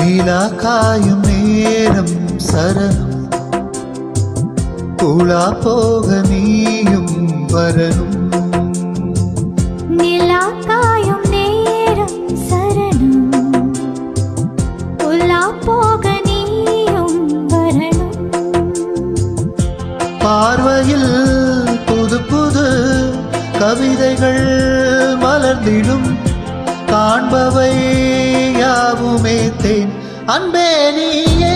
நீலா காயும் நேரம் சரணம், உலா போக நீயும் வரணும். நிலா காயும் நேரம் சரணம், உலா போக நீயும் வரணும். பார்வையில் புது புது கவிதைகள் மலர்ந்திடும், காண்பவை யாவுமே தேன். அன்பே நீயே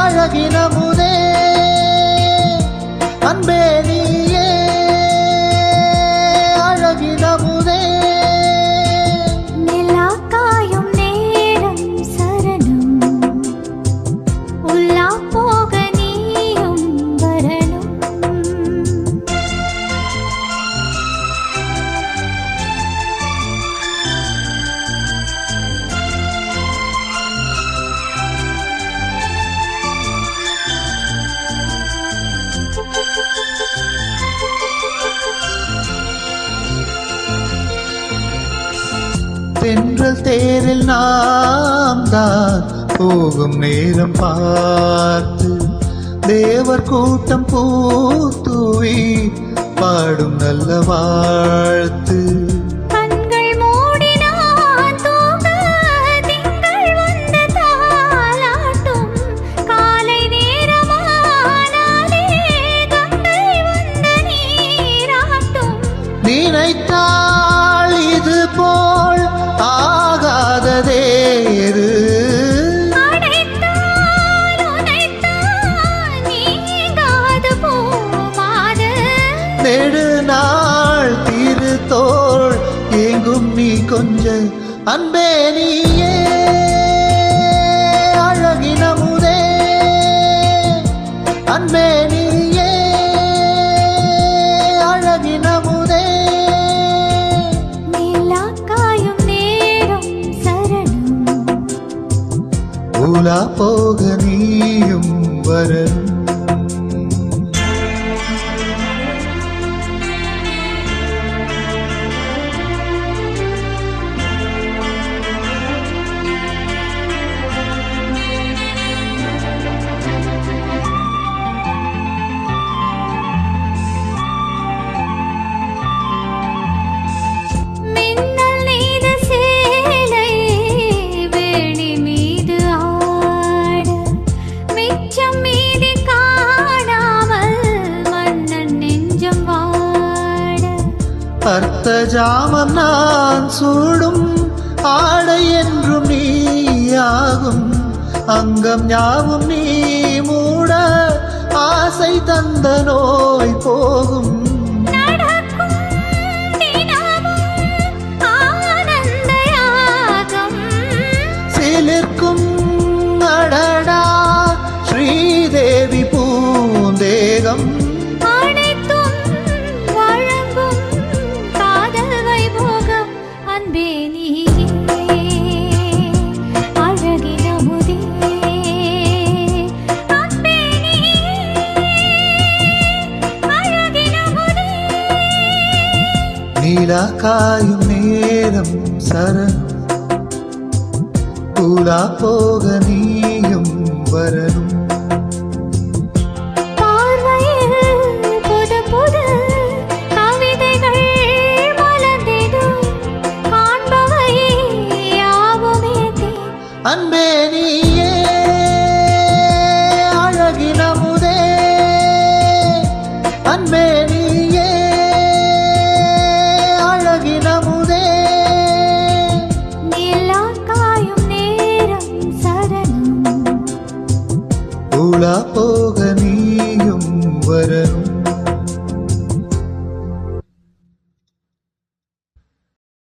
அழகின முதே, அன்பே நீயே அழகின முதே. நிலா காயும் நேரம் சரணம், உலா போக நீயும் வரணும். தென்றல் தேரில் நாம் தான் போகும் நேரம் பார்த்து, தேவர் கூட்டம் பூத்தூவி பாடும் நல்ல வாழ்த்து. கண்கள் மூடினான் தூங்க திங்கள் வந்து தாலாட்டும், காலை நேரமானாலே கங்கை வந்து நீராட்டும். நினைத்தால் இது போல் ஆகாததேது, அடைத்தால் உதைத்தால் நீங்காது போமாது. நெடுநாள் திருத்தோள் எங்கும் நீ கொஞ்ச. அன்பே நீயே அழகின முதே, அன்பே நீயே அழகின முதே. நிலா காயும் நேரம் சரணம், உலா போக நீயும் வரணும். மின்னல் நீத சேலை வேணி மீது ஆட, மிச்சம் மீதி காணாமல் மன்னன் நெஞ்சம் வாட. அர்த்த ஜாமம் நான் சூடும் ஆடை என்றும் நீயாகும், அங்கம் யாவும் நீ மூட ஆசை தந்த நோய் போகும். நடக்கும் தினமும் ஆனந்த யாகம், சிலிர்க்கும் அடடா ஸ்ரீதேவி பூந்தேகம். அனைத்தும் வழங்கும் காதல் வைபோகம். அன்பே நீயே அழகின முதே, அன்பே நீயே அழகின முதே. நீலா காயும் நேரம் சரணம், உலா போக நீயும் வரணும். பார்வையில் புது புது கவிதைகள் மலர்ந்திடும், காண்பவை யாவுமே தேன். அன்பே நீயே அழகின முதே, அன்பே நீயே அழகின முதே. நிலா காயும் நேரம் சரணம், உலா போ